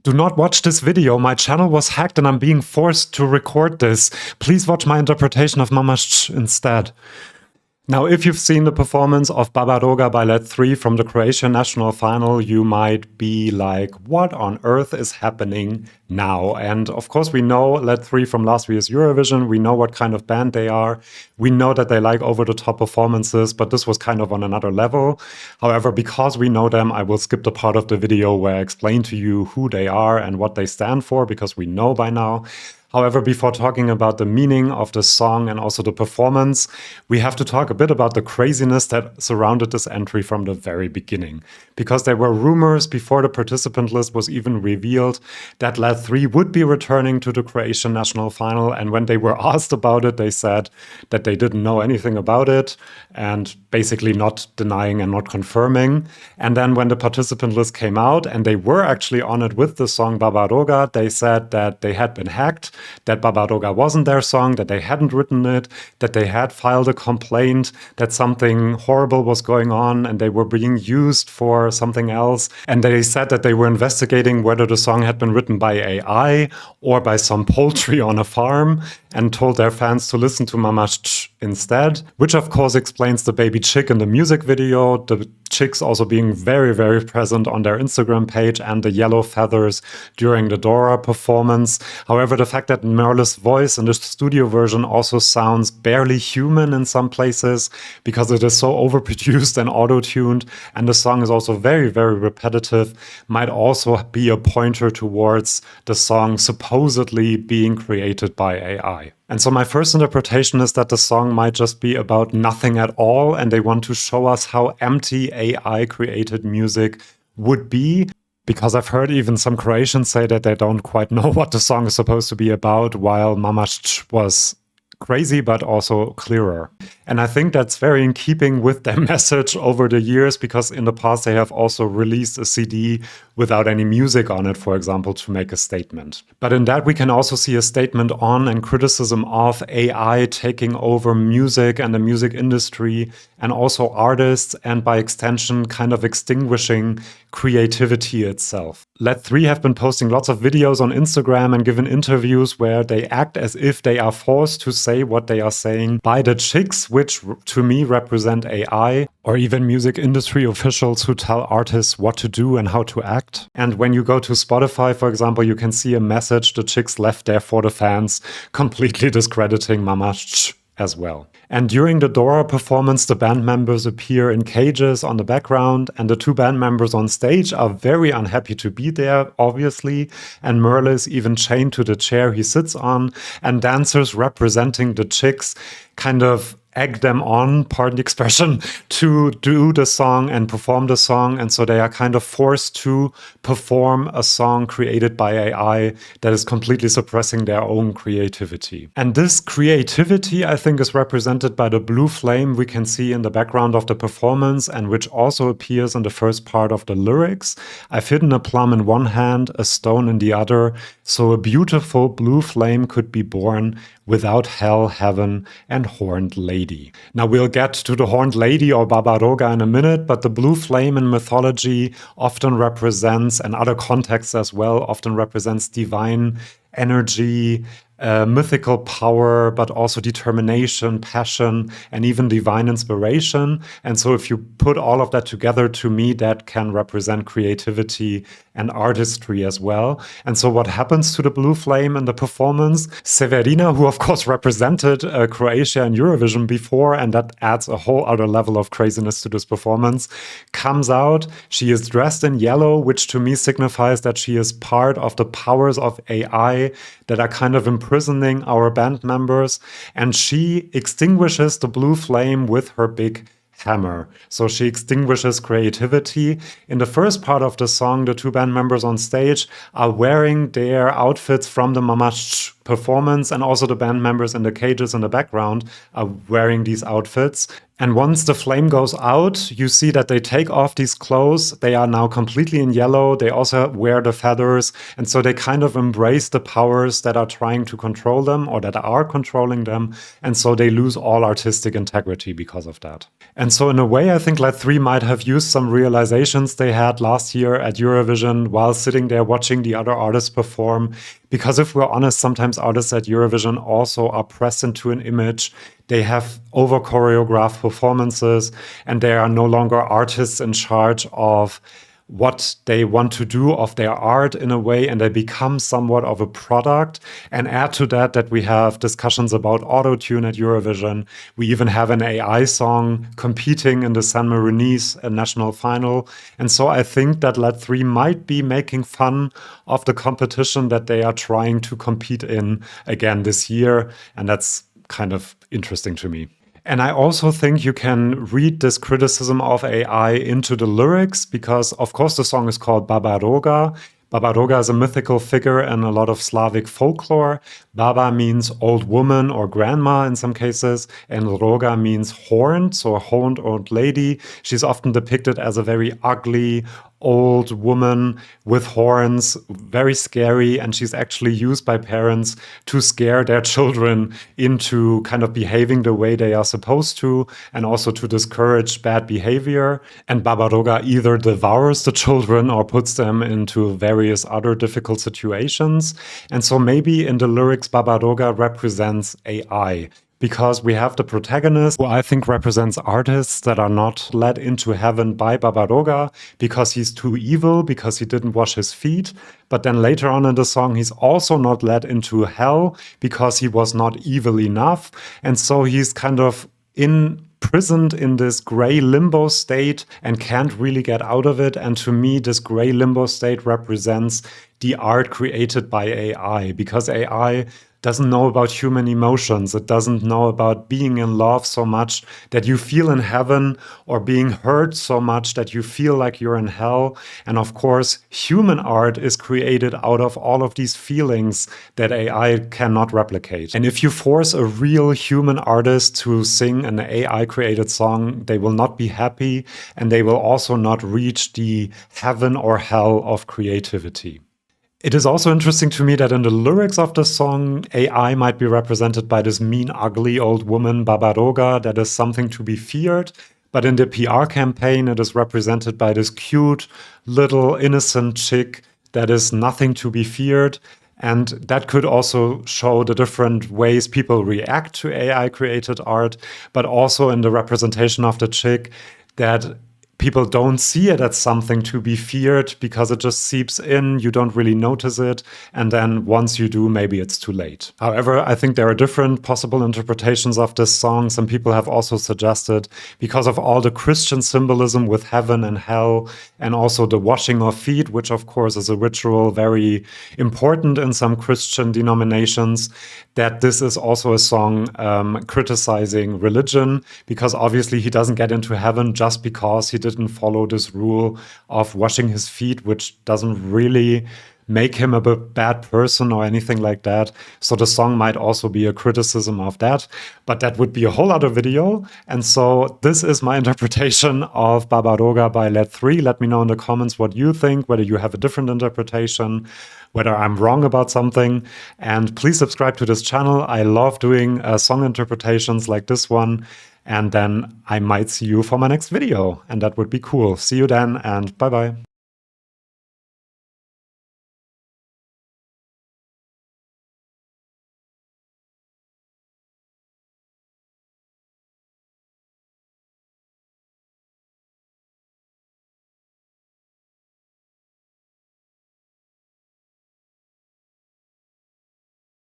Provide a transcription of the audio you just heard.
Do not watch this video. My channel was hacked and I'm being forced to record this. Please watch my interpretation of Mama's instead. Now, if you've seen the performance of Babaroga by Let 3 from the Croatian national final, you might be like, what on earth is happening now? And of course, we know Let 3 from last year's Eurovision. We know what kind of band they are. We know that they like over-the-top performances, but this was kind of on another level. However, because we know them, I will skip the part of the video where I explain to you who they are and what they stand for, because we know by now. However, before talking about the meaning of the song and also the performance, we have to talk a bit about the craziness that surrounded this entry from the very beginning. Because there were rumors before the participant list was even revealed that Let 3 would be returning to the Croatian national final, and when they were asked about it, they said that they didn't know anything about it, and basically not denying and not confirming. And then when the participant list came out, and they were actually on it with the song Babaroga, they said that they had been hacked, that Babaroga wasn't their song, that they hadn't written it, that they had filed a complaint, that something horrible was going on and they were being used for something else. And they said that they were investigating whether the song had been written by AI or by some poultry on a farm, and told their fans to listen to Mama's instead, which of course explains the baby chick in the music video, the chicks also being very, very present on their Instagram page, and the yellow feathers during the Dora performance. However, the fact that Merle's voice in the studio version also sounds barely human in some places because it is so overproduced and auto-tuned, and the song is also very, very repetitive, might also be a pointer towards the song supposedly being created by AI. And so my first interpretation is that the song might just be about nothing at all, and they want to show us how empty AI-created music would be. Because I've heard even some Croatians say that they don't quite know what the song is supposed to be about, while Mama's was crazy, but also clearer. And I think that's very in keeping with their message over the years, because in the past they have also released a CD without any music on it, for example, to make a statement. But in that we can also see a statement on and criticism of AI taking over music and the music industry, and also artists, and by extension kind of extinguishing creativity itself. Let 3 have been posting lots of videos on Instagram and given interviews where they act as if they are forced to say what they are saying by the chicks, which to me represent AI, or even music industry officials who tell artists what to do and how to act. And when you go to Spotify, for example, you can see a message the chicks left there for the fans, completely discrediting Mama as well. And during the Dora performance, the band members appear in cages on the background, and the two band members on stage are very unhappy to be there, obviously, and Merle is even chained to the chair he sits on, and dancers representing the chicks kind of egg them on, pardon the expression, to do the song and perform the song. And so they are kind of forced to perform a song created by AI that is completely suppressing their own creativity. And this creativity, I think, is represented by the blue flame we can see in the background of the performance, and which also appears in the first part of the lyrics. I've hidden a plum in one hand, a stone in the other, so a beautiful blue flame could be born without hell, heaven, and horned lady. Now we'll get to the horned lady or Babaroga in a minute, but the blue flame in mythology often represents, and other contexts as well, often represents divine energy, mythical power, but also determination, passion, and even divine inspiration. And so if you put all of that together, to me, that can represent creativity and artistry as well. And so what happens to the blue flame in the performance? Severina, who of course represented Croatia in Eurovision before, and that adds a whole other level of craziness to this performance, comes out. She is dressed in yellow, which to me signifies that she is part of the powers of AI that are kind of imprisoning our band members, and she extinguishes the blue flame with her big hammer. So she extinguishes creativity. In the first part of the song, the two band members on stage are wearing their outfits from the Mama's performance, and also the band members in the cages in the background are wearing these outfits. And once the flame goes out, you see that they take off these clothes. They are now completely in yellow. They also wear the feathers. And so they kind of embrace the powers that are trying to control them or that are controlling them. And so they lose all artistic integrity because of that. And so in a way, I think Let 3 might have used some realizations they had last year at Eurovision while sitting there watching the other artists perform. Because if we're honest, sometimes artists at Eurovision also are pressed into an image. They have over-choreographed performances, and they are no longer artists in charge of what they want to do of their art in a way, and they become somewhat of a product. And add to that we have discussions about auto-tune at Eurovision. We even have an AI song competing in the San Marinese national final. And so I think that Let 3 might be making fun of the competition that they are trying to compete in again this year. And that's kind of interesting to me. And I also think you can read this criticism of AI into the lyrics because, of course, the song is called Babaroga. Babaroga is a mythical figure in a lot of Slavic folklore. Baba means old woman or grandma in some cases, and Roga means horned, so a horned old lady. She's often depicted as a very ugly, old woman with horns, very scary, and she's actually used by parents to scare their children into kind of behaving the way they are supposed to, and also to discourage bad behavior. And Babaroga either devours the children or puts them into various other difficult situations. And so maybe in the lyrics, Babaroga represents AI. Because we have the protagonist, who I think represents artists that are not led into heaven by Babaroga because he's too evil, because he didn't wash his feet. But then later on in the song, he's also not led into hell because he was not evil enough. And so he's kind of imprisoned in this gray limbo state and can't really get out of it. And to me, this gray limbo state represents the art created by AI, because AI doesn't know about human emotions. It doesn't know about being in love so much that you feel in heaven, or being hurt so much that you feel like you're in hell. And of course, human art is created out of all of these feelings that AI cannot replicate. And if you force a real human artist to sing an AI-created song, they will not be happy, and they will also not reach the heaven or hell of creativity. It is also interesting to me that in the lyrics of the song, AI might be represented by this mean, ugly old woman, Babaroga, that is something to be feared. But in the PR campaign, it is represented by this cute, little, innocent chick that is nothing to be feared. And that could also show the different ways people react to AI-created art, but also in the representation of the chick, that people don't see it as something to be feared because it just seeps in, you don't really notice it, and then once you do, maybe it's too late. However, I think there are different possible interpretations of this song. Some people have also suggested, because of all the Christian symbolism with heaven and hell, and also the washing of feet, which of course is a ritual very important in some Christian denominations, that this is also a song criticizing religion, because obviously he doesn't get into heaven just because he didn't follow this rule of washing his feet, which doesn't really make him a bad person or anything like that. So the song might also be a criticism of that, but that would be a whole other video. And so this is my interpretation of Babaroga by Let 3. Let me know in the comments what you think, whether you have a different interpretation, whether I'm wrong about something. And please subscribe to this channel. I love doing song interpretations like this one. And then I might see you for my next video, and that would be cool. See you then, and bye-bye.